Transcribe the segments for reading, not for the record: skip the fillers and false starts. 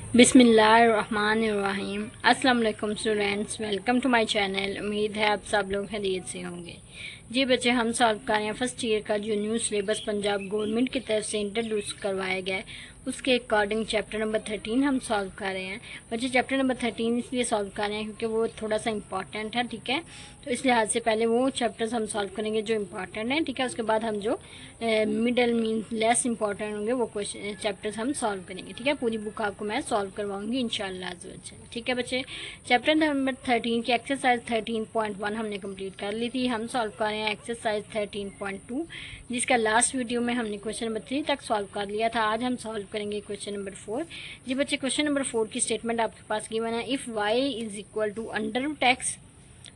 बिस्मिल्लाहिर्रहमानिर्रहीम। अस्सलाम वालेकुम students, welcome to my channel. उम्मीद है आप सब लोग खैरियत से होंगे। जी बच्चे, हम सॉल्व कर रहे हैं फर्स्ट ईयर का जो न्यू सिलेबस पंजाब गवर्नमेंट की तरफ से इंट्रोड्यूस करवाया गया है उसके अकॉर्डिंग चैप्टर नंबर 13 हम सॉल्व कर रहे हैं। बच्चे चैप्टर नंबर 13 इसलिए सॉल्व कर रहे हैं क्योंकि वो थोड़ा सा इंपॉर्टेंट है, ठीक है। तो इस लिहाज से पहले वो चैप्टर्स हम सॉल्व करेंगे जो इंपॉर्टेंट हैं, ठीक है। उसके बाद हम जो मिडल मीन लेस इंपॉर्टेंट होंगे वो क्वेश्चन चैप्टर्स हम सॉल्व करेंगे, ठीक है। पूरी बुक आपको मैं सॉल्व करवाऊंगी इंशाल्लाह अज़्ज़ व जल, ठीक है बच्चे। चैप्टर नंबर 13 की एक्सरसाइज 13.1 हमने कंप्लीट कर ली थी। हम सॉल्व कर रहे हैं एक्सरसाइज 13.2 जिसका लास्ट वीडियो में हमने क्वेश्चन नंबर 3 तक सॉल्व कर लिया था। आज हम सॉल्व करेंगे क्वेश्चन नंबर 4। जी बच्चे, क्वेश्चन नंबर 4 की स्टेटमेंट आपके पास गिवन है। If y is equal to under root x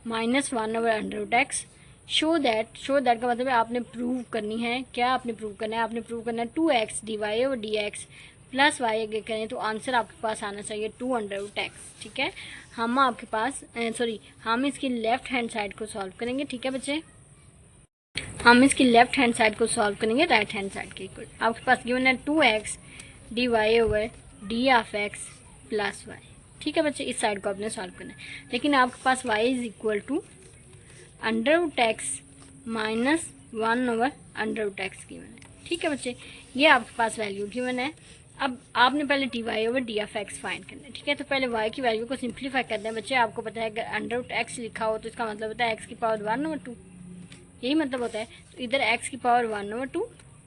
minus 1 over under root x, show that का मतलब है आपने प्रूव करनी है। क्या आपने प्रूव करना है? आपने प्रूव करना है 2x डी वाई और डी एक्स प्लस वाई अगर करें तो आंसर आपके पास आना चाहिए 2 अंडर रूट एक्स, ठीक है। हम आपके पास हम इसकी लेफ्ट हैंड साइड को सॉल्व करेंगे, ठीक है बच्चे। हम इसकी लेफ्ट हैंड साइड को सॉल्व करेंगे राइट हैंड साइड के इक्वल। आपके पास गिवन है 2x d y over d of x plus y, ठीक है बच्चे। इस साइड को आपने सॉल्व करना है, लेकिन आपके पास y is equal to under root x minus 1 over under root x given है, ठीक है बच्चे। ये आपके पास वैल्यू गिवन है। अब आपने पहले d y over d of x find करना है, ठीक है। तो पहले y की वैल्यू को सिंप्लीफाई करना है बच्चे। आपको पता है अगर अंडर रूट एक्स लिखा हो तो इसका मतलब होता है x की पावर 1 ओवर 2, यही मतलब होता है। तो इधर x की पावर 1 ओवर 2,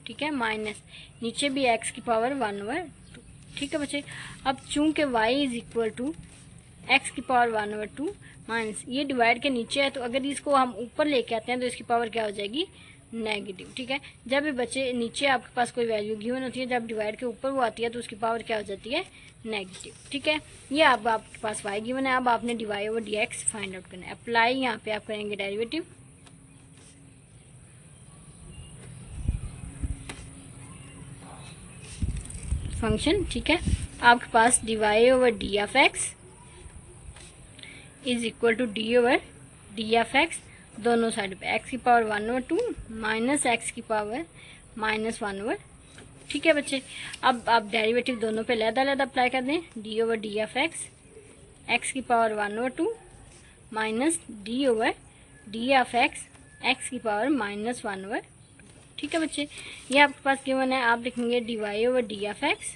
ठीक है, माइनस नीचे भी x की पावर 1 ओवर 2, ठीक है बच्चे। अब चूंकि y is equal to x की पावर 1 ओवर 2 माइनस ये डिवाइड के नीचे है, तो अगर इसको हम ऊपर लेके आते हैं तो इसकी पावर क्या हो जाएगी? नेगेटिव, ठीक है। जब भी बच्चे नीचे आपके पास कोई वैल्यू गिवन होती है, जब डिवाइड के ऊपर वो आती है तो उसकी पावर क्या हो जाती है? नेगेटिव, ठीक है। ये अब आपके पास y गिवन है। अब आपने d y over d x find out करना है। अप्लाई यहाँ पे आप करेंगे डेरिवेटिव, फंक्शन, ठीक है। आपके पास d y over d of x is equal to d over d of x, दोनों साइड पे एक्स की पावर 1 ओवर 2 माइनस एक्स की पावर माइनस 1 ओवर, ठीक है बच्चे। अब आप डेरिवेटिव दोनों पे अलग-अलग अप्लाई कर दें। D over d of x की power 1 over 2 minus d over d of x की पावर माइनस 1 ओवर, ठीक है बच्चे। ये आपके पास गिवन है। आप लिखेंगे d y over d of x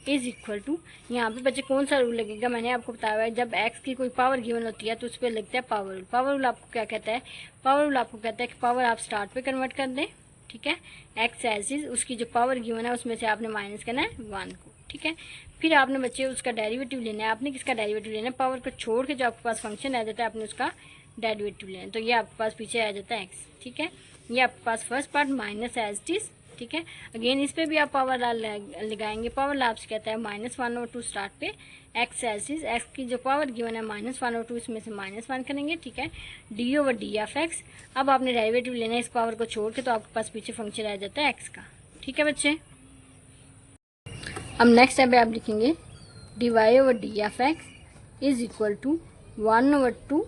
is equal to, यहाँ पे बच्चे कौन सा रूल लगेगा मैंने आपको बताया हुआ है। जब x की कोई पावर गिवन होती है तो उस पर लगता है पावर रूल। पावर रूल आपको क्या कहता है? पावर रूल आपको कहता है कि पावर आप स्टार्ट पे कन्वर्ट कर दें, ठीक है। x एज इज उसकी जो पावर गिवन है उसमें से आपने माइनस करना है 1 को, ठीक है। फिर आपने बच्चे उसका डेरिवेटिव लेना है। आपने किसका डेरिवेटिव लेना है? पावर को छोड़ के जो आपके पास फंक्शन आ जाता है आपने उसका डेरिवेटिव लेना है। तो ये आपके पास पीछे आ जाता है x, ठीक है। ये आपके पास first part minus as it is, ठीक है। अगेन इस पे भी आप पावर लगाएंगे। पावर ला आपसे कहता है माइनस 1 ओवर 2 स्टार्ट पे एक्स एसिस एक्स की जो पावर गिवन है माइनस 1 ओवर 2 इसमें से माइनस 1 करेंगे, ठीक है। D over d of x, अब आपने डेरिवेटिव लेना है इस पावर को छोड़ के, तो आपके पास पीछे फंक्शन आ जाता है एक्स का, ठीक है बच्चे। अब नेक्स्ट स्टेप पे आप लिखेंगे d y over d of x is equal to 1 over 2।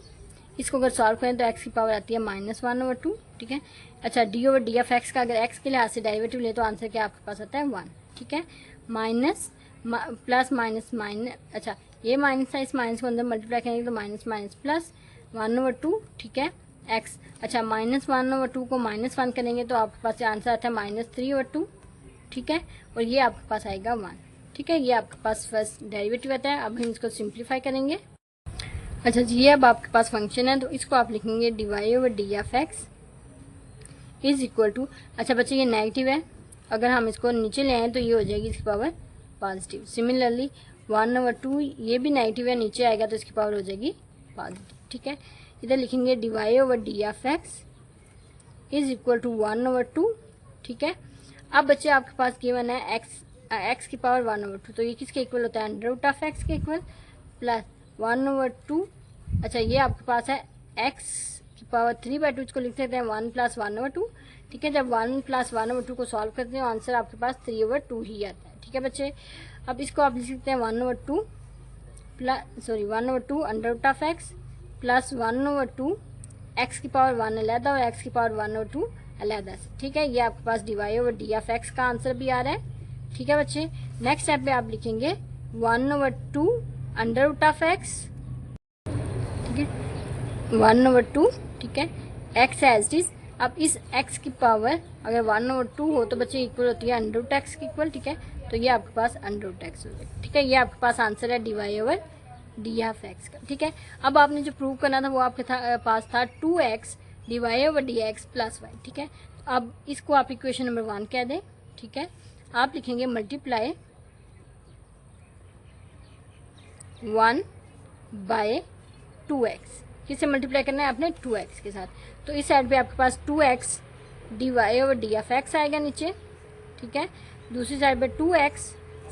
इसको अगर सॉल्व करें तो x की पावर आती है माइनस 1 ओवर 2, ठीक है। अच्छा, D over d of x का अगर x के लिहाज से डेरिवेटिव ले तो आंसर क्या आपके पास आता है? 1, ठीक है। माइनस प्लस माइनस माइनस, अच्छा ये माइनस था, इस माइनस को अंदर मल्टीप्लाई करेंगे तो माइनस माइनस प्लस 1 ओवर 2, ठीक है, x। अच्छा, माइनस 1 ओवर 2 को माइनस 1 करेंगे तो आपके पास आंसर आता है माइनस 3 ओवर 2, ठीक है। और ये आपके पास आएगा 1, ठीक है। ये आपके पास फर्स्ट डेरिवेटिव आता है। अब हम इसको सिंप्लीफाई करेंगे। अच्छा जी, अब आपके पास फंक्शन है तो इसको आप लिखेंगे d y over d of x is equal to, अच्छा बच्चे ये नेगेटिव है, अगर हम इसको नीचे ले आए तो ये हो जाएगी इसकी पावर पॉजिटिव। सिमिलरली 1 ओवर 2 ये भी नेगेटिव है, नीचे आएगा तो इसकी पावर हो जाएगी पॉजिटिव, ठीक है। इधर लिखेंगे d y over d of x is equal to 1 over 2, ठीक है। अब बच्चे आपके पास गिवन है एक्स की पावर 1 ओवर 2, तो ये किसके इक्वल होता है? अंडर रूट ऑफ एक्स के इक्वल प्लस 1 ओवर 2। अच्छा, ये आपके पास है x की पावर 3/2, इसको लिख सकते हैं 1 प्लस 1 ओवर 2, ठीक है। जब 1 प्लस 1 ओवर 2 को सॉल्व करते हैं आंसर आपके पास 3 ओवर 2 ही आता है, ठीक है बच्चे। अब इसको आप लिख सकते हैं 1 over 2 1 over 2 under root of x plus 1 over 2 एक्स की पावर 1 अलहदा और एक्स की पावर 1 ओवर 2 अलहदा से, ठीक है। ये आपके पास d y over d of x का आंसर भी आ रहा है, ठीक है बच्चे। नेक्स्ट स्टेप पे आप लिखेंगे 1/2 अंडर रूट ऑफ एक्स, ठीक है, 1/2, ठीक है, एक्स एज इट इज। अब इस x की पावर अगर 1/2 हो तो बच्चे इक्वल होती है अंडर रूट एक्स की इक्वल, ठीक है, तो ये आपके पास अंडर रूट एक्स हो गया, ठीक है। ये आपके पास आंसर है dy/d ऑफ एक्स का, ठीक है। अब आपने जो प्रूव करना था वो आपके पास था 2x dy/dx प्लस वाई, ठीक है। अब इसको आप इक्वेशन नंबर 1 कह दें, ठीक है। आप लिखेंगे मल्टीप्लाई 1/2x, किससे मल्टीप्लाई करना है आपने 2x के साथ, तो इस साइड पे आपके पास 2x dy/d ऑफ एक्स आएगा नीचे, ठीक है। दूसरी साइड पे 2x,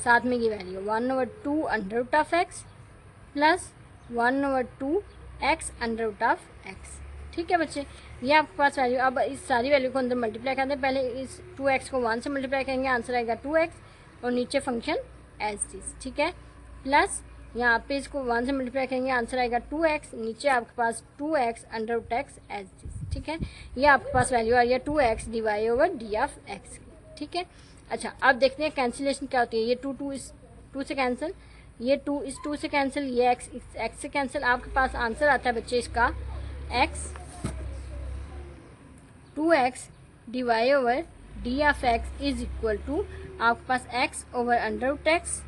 साथ में ये value 1/2 under root of x plus 1/2 x under root of x, ठीक है बच्चे। ये आपके पास वैल्यू, अब इस सारी वैल्यू को अंदर मल्टीप्लाई करते हैं। पहले इस 2x को 1 से मल्टीप्लाई करेंगे, आंसर आएगा 2x और नीचे फंक्शन एज दिस, ठीक है, प्लस यहाँ पे इसको 1 से मल्टीप्लाई करेंगे, आंसर आएगा 2x, नीचे आपके पास 2x under root x as this, ठीक है। ये आपके पास वैल्यू आ गया 2x dy/d ऑफ एक्स, ठीक है। अच्छा, अब देखते हैं कैंसिलेशन क्या होती है। ये 2 इस 2 से कैंसिल, ये 2 इस 2 से कैंसिल, ये x इस x से कैंसिल, आपके पास आंसर आता है बच्चे इसका x 2x dy/d of x is equal to आपके पास x over under root x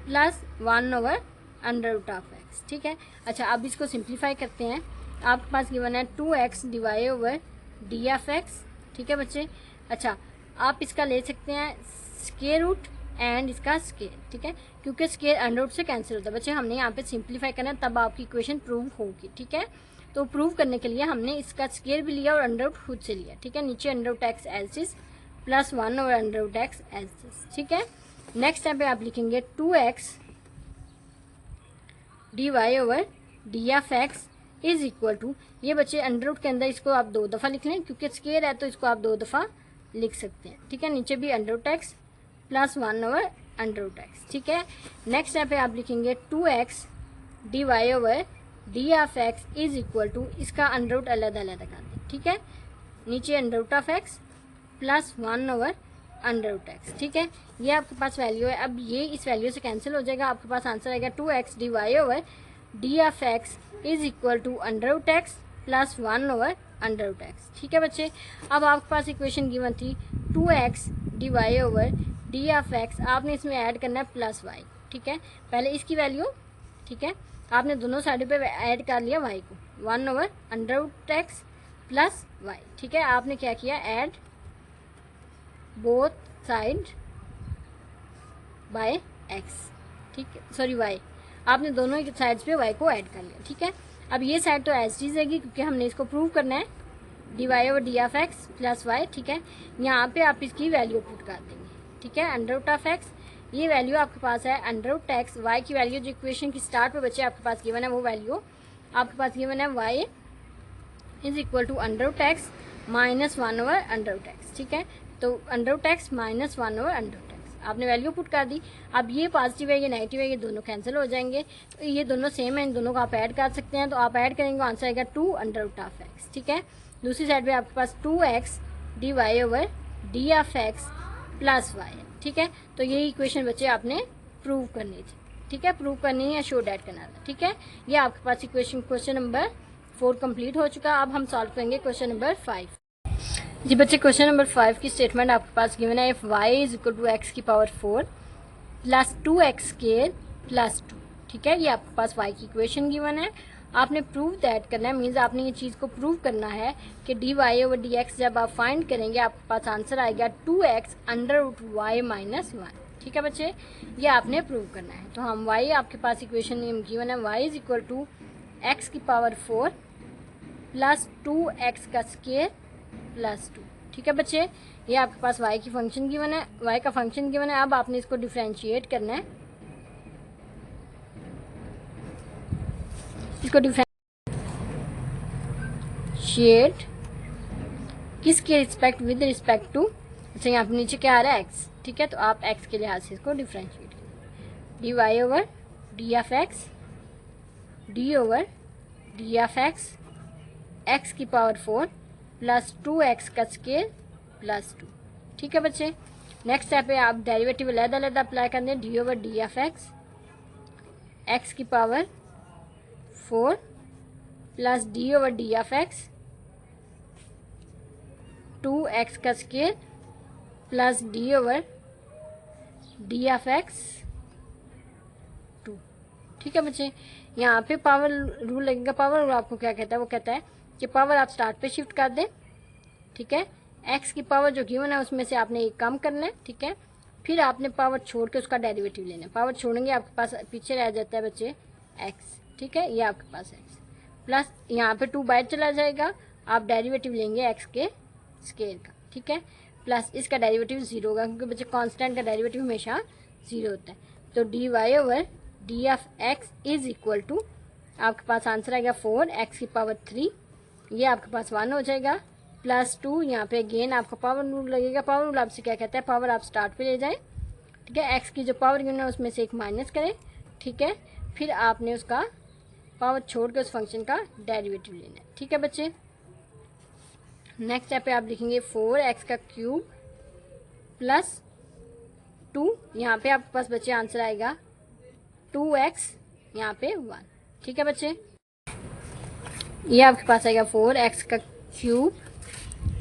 plus 1 over under root of x, ठीक है। अच्छा, अब इसको सिंप्लीफाई करते हैं। आपके पास गिवन है 2x dy/d ऑफ एक्स, ठीक है बच्चे। अच्छा, आप इसका ले सकते हैं स्क्वायर रूट एंड इसका स्क्वायर, ठीक है, क्योंकि स्क्वायर अंडर रूट से कैंसिल होता है बच्चे। हमने यहाँ पे सिंप्लीफाई करना है, तब आपकी इक्वेशन प्रूव होगी, ठीक है। तो प्रूव करने के लिए हमने इसका स्क्वायर भी लिया और अंडर रूट खुद से लिया, ठीक है। नीचे under root x as is plus 1 over under root x as is, ठीक है। नेक्स्ट टाइम पे आप लिखेंगे 2x dy/d of x is equal to, ये बच्चे अंडर रूट के अंदर इसको आप 2 दफ़ा लिख लें, क्योंकि स्क्वायर है तो इसको आप 2 दफ़ा लिख सकते हैं, ठीक है। नीचे भी under root x plus 1 over under root x, ठीक है। नेक्स्ट टाइम पे आप लिखेंगे 2x dy/d of x is equal to, इसका अंडर रूट अलग अलग कर दें, ठीक है। नीचे under root of x plus 1 over under root x, ठीक है। ये आपके पास वैल्यू है। अब ये इस वैल्यू से कैंसिल हो जाएगा, आपके पास आंसर आएगा 2x dy/d of x is equal to under root x plus 1 over under root x, ठीक है बच्चे। अब आपके पास इक्वेशन गिवन थी 2x dy/d ऑफ एक्स, आपने इसमें ऐड करना है प्लस y, ठीक है। पहले इसकी वैल्यू, ठीक है, आपने दोनों साइड पे ऐड कर लिया y को, 1 over under root x plus y, ठीक है। आपने क्या किया, add both side by x, ठीक है, सॉरी y, आपने दोनों साइड्स पे y को ऐड कर लिया, ठीक है। अब ये साइड तो एज इज रहेगी, क्योंकि हमने इसको प्रूव करना है dy/d of x plus y, ठीक है। यहाँ पे आप इसकी वैल्यू पुट कर देंगे, ठीक है, अंडर रूट ऑफ एक्स, ये वैल्यू आपके पास है अंडर रूट एक्स, y की वैल्यू जो इक्वेशन की स्टार्ट पे बच्चे आपके पास गिवन है वो वैल्यू आपके पास गिवन है y is equal to under root x minus 1 over under root x, ठीक है। तो under root x minus 1 over under root x आपने वैल्यू पुट कर दी। अब ये पॉजिटिव है, ये नेगेटिव है, ये दोनों कैंसिल हो जाएंगे, तो ये दोनों सेम है, इन दोनों को आप ऐड कर सकते हैं, तो आप ऐड करेंगे, आंसर आएगा 2 अंडर रूट ऑफ एक्स, ठीक है। दूसरी साइड पे आपके पास 2x dy/d of x plus y है, ठीक है। तो यही इक्वेशन बच्चे आपने प्रूव करनी थी, ठीक है, प्रूव करनी है, शो डैट करना था, ठीक है। ये आपके पास इक्वेशन क्वेश्चन नंबर 4 कंप्लीट हो चुका। अब हम सॉल्व करेंगे क्वेश्चन नंबर 5। जी बच्चे, क्वेश्चन नंबर 5 की स्टेटमेंट आपके पास गिवन है, if y is equal to x की power 4 plus 2x square plus 2, ठीक है। ये आपके पास y की इक्वेशन गिवन है, आपने प्रूव दैट करना है, मीन्स आपने ये चीज़ को प्रूव करना है कि dy/dx जब आप फाइंड करेंगे आपके पास आंसर आएगा 2x under root y minus 1, ठीक है बच्चे, ये आपने प्रूव करना है। तो हम y आपके पास इक्वेशन गिवन है, y is equal to x की पावर 4 प्लस 2x का स्क्वायर प्लस 2, ठीक है बच्चे। ये आपके पास y की फंक्शन गिवन है, y का फंक्शन गिवन है। अब आपने इसको डिफ्रेंशिएट करना है, इसको डिफ्रेंशिएट किसके रिस्पेक्ट, विद रिस्पेक्ट टू, अच्छा यहाँ पे नीचे क्या आ रहा है x, ठीक है, तो आप x के लिहाज से इसको डिफ्रेंशिएट करें, dy/d of x d/d of x x की पावर 4 प्लस 2x का स्क्वायर प्लस 2, ठीक है बच्चे। नेक्स्ट स्टेप पे आप डेरिवेटिव अलग अलग अप्लाई कर दें, dy/d ऑफ एक्स एक्स की power 4 plus D over d of x 2x का square plus D over d of x 2। ठीक है बच्चे, यहाँ पे पावर रूल लगेगा। पावर रूल आपको क्या कहता है, वो कहता है कि पावर आप स्टार्ट पे शिफ्ट कर दें। ठीक है, x की पावर जो गिवन है उसमें से आपने एक कम करना है। ठीक है, फिर आपने पावर छोड़ के उसका डेरिवेटिव लेना है। पावर छोड़ेंगे आपके पास पीछे रह जाता है बच्चे x। ठीक है, ये आपके पास x प्लस यहाँ पे 2 बाहर चला जाएगा, आप डेरिवेटिव लेंगे x के स्केयर का। ठीक है, प्लस इसका डेरिवेटिव 0 होगा क्योंकि बच्चे कांस्टेंट का डेरिवेटिव हमेशा 0 होता है। तो d y over d of x is equal to आपके पास आंसर आएगा 4x की पावर 3, ये आपके पास 1 हो जाएगा प्लस 2। यहाँ पे अगेन आपका पावर रूल लगेगा। पावर रूल आपसे क्या कहता है, पावर आप स्टार्ट पे ले जाएं। ठीक है, x की जो पावर गिवन है उसमें से एक माइनस करें। ठीक है, फिर आपने उसका पावर छोड़ के उस फंक्शन का डेरिवेटिव लेना है। ठीक है बच्चे, नेक्स्ट स्टेप पे आप लिखेंगे 4x का क्यूब प्लस 2। यहाँ पे आपके पास बच्चे आंसर आएगा 2x, यहाँ पे 1। ठीक है बच्चे, ये आपके पास आएगा 4x का क्यूब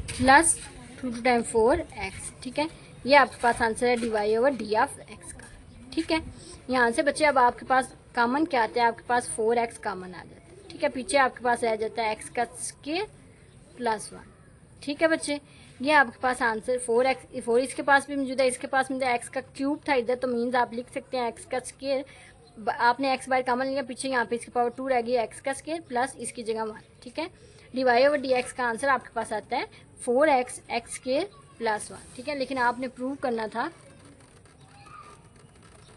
प्लस 2 टाइम 4x। ठीक है, ये आपके पास आंसर है d y over d of x का। ठीक है, यहाँ से बच्चे अब आपके पास कॉमन क्या आता है, आपके पास 4x कॉमन आ जाता है। ठीक है, पीछे आपके पास रह जाता है x का स्क्वायर प्लस 1। ठीक है बच्चे, ये आपके पास आंसर 4x 4 इसके पास भी मौजूद है, इसके पास मौजूद है। x का क्यूब था इधर, तो मीन्स आप लिख सकते हैं x का स्क्वायर। आपने x बार कॉमन लिया, पीछे यहाँ पे इसकी पावर 2 रह गई, x का स्क्वायर प्लस इसकी जगह 1। ठीक है, d y over d x का आंसर आपके पास आता है 4x x स्क्वायर प्लस 1। ठीक है, लेकिन आपने प्रूव करना था,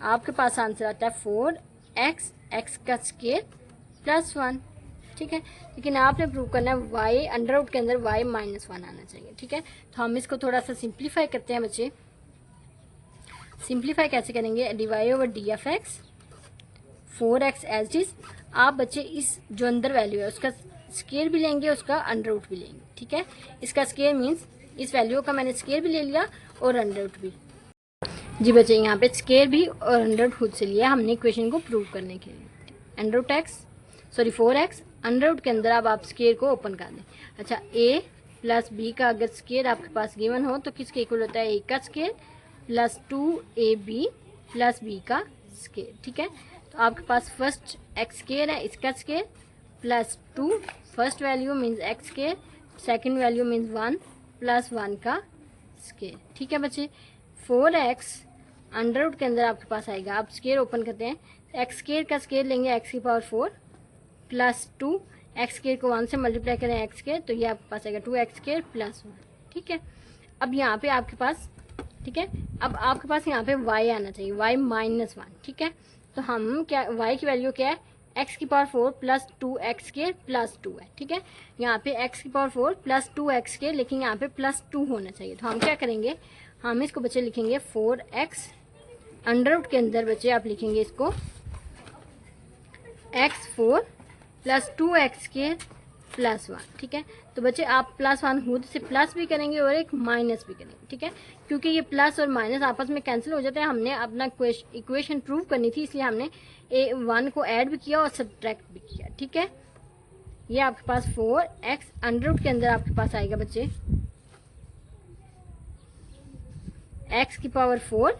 आपके पास आंसर आता है 4x x का स्क्वायर प्लस 1। ठीक है, लेकिन आपने प्रूव करना है y अंडर रूट के अंदर y माइनस 1 आना चाहिए। ठीक है, तो हम इसको थोड़ा सा सिंप्लीफाई करते हैं बच्चे। सिंप्लीफाई कैसे करेंगे, d y over d f x 4x as is. आप बच्चे इस जो अंदर वैल्यू है उसका स्केयर भी लेंगे, उसका अंडर रूट भी लेंगे। ठीक है, इसका स्केयर मीन्स इस वैल्यू का मैंने स्केयर भी ले लिया और अंडर रूट भी। जी बच्चे, यहाँ पे स्केयर भी और अंडर रूट खुद से लिया हमने इक्वेशन को प्रूव करने के लिए। Under root x 4x under root के अंदर अब आप स्केयर को ओपन कर दें। अच्छा, a प्लस बी का अगर स्केयर आपके पास गिवन हो तो किसके इक्वल होता है, a का square plus 2ab plus b का स्केयर। ठीक है, तो आपके पास फर्स्ट x स्केयर है, इसका square plus 2 first value means x square, second value means 1 plus 1 का स्केयर। ठीक है बच्चे, 4x अंडर रूट के अंदर आपके पास आएगा, आप स्केयर ओपन करते हैं, x स्केयर का स्केयर लेंगे x की पावर 4 प्लस 2, x स्केयर को 1 से मल्टीप्लाई करें x स्केयर, तो ये आपके पास आएगा 2x स्केयर प्लस 1। ठीक है, अब यहाँ पे आपके पास, ठीक है, अब आपके पास यहाँ पे y आना चाहिए, y माइनस 1। ठीक है, तो हम क्या, y की वैल्यू क्या है, x की power 4 plus 2x square plus 2 है। ठीक है, यहाँ पे x की पावर 4 प्लस 2x स्केयर, लेकिन यहाँ पे प्लस 2 होना चाहिए। तो हम क्या करेंगे, हम इसको बच्चे लिखेंगे 4x अंडर रूट के अंदर बच्चे आप लिखेंगे इसको x4 plus 2x square plus 1। ठीक है, तो बच्चे आप प्लस 1 खुद से प्लस भी करेंगे और एक माइनस भी करेंगे। ठीक है, क्योंकि ये प्लस और माइनस आपस में कैंसिल हो जाते हैं, हमने अपना इक्वेशन प्रूव करनी थी, इसलिए हमने a1 को ऐड भी किया और सब्ट्रैक्ट भी किया। ठीक है, ये आपके पास 4x अंडर रूट के अंदर आपके पास आएगा बच्चे x की पावर 4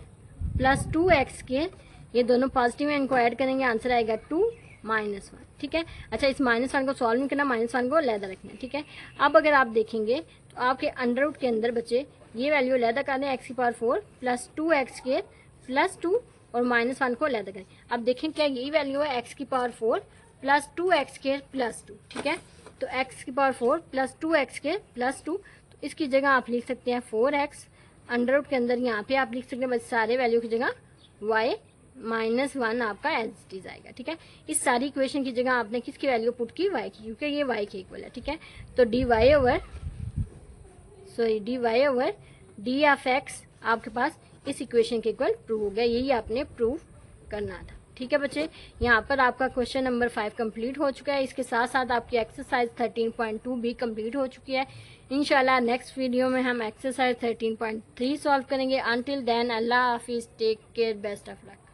प्लस 2x स्केयर, ये दोनों पॉजिटिव है, इनको ऐड करेंगे, आंसर आएगा 2 माइनस 1। ठीक है, अच्छा इस माइनस 1 को सॉल्व नहीं करना, माइनस 1 को अलहदा रखना है। ठीक है, अब अगर आप देखेंगे तो आपके अंडर रूट के अंदर बच्चे ये वैल्यू अलहदा कर दें, x की power 4 plus 2x square plus 2 और माइनस 1 को अलहदा करें। अब देखें क्या यही वैल्यू है, x की power 4 plus 2x square plus 2। ठीक है, तो x की power 4 plus 2x square plus 2, तो इसकी जगह आप लिख सकते हैं 4x अंडर रूट के अंदर यहाँ पे आप लिख सकते हैं बस सारे वैल्यू की जगह y माइनस 1 आपका एज इट इज आएगा। ठीक है, इस सारी इक्वेशन की जगह आपने किसकी वैल्यू पुट की, y की, क्योंकि ये y के इक्वल है। ठीक है, तो d y over d of x आपके पास इस इक्वेशन के इक्वल प्रूव हो गया, यही आपने प्रूव करना था। ठीक है बच्चे, यहाँ पर आपका क्वेश्चन नंबर 5 कंप्लीट हो चुका है, इसके साथ साथ आपकी एक्सरसाइज 13.2 भी कंप्लीट हो चुकी है। इंशाल्लाह नेक्स्ट वीडियो में हम एक्सरसाइज 13.3 सॉल्व करेंगे। अंटिल देन अल्लाह हाफिज़, take care, best of luck.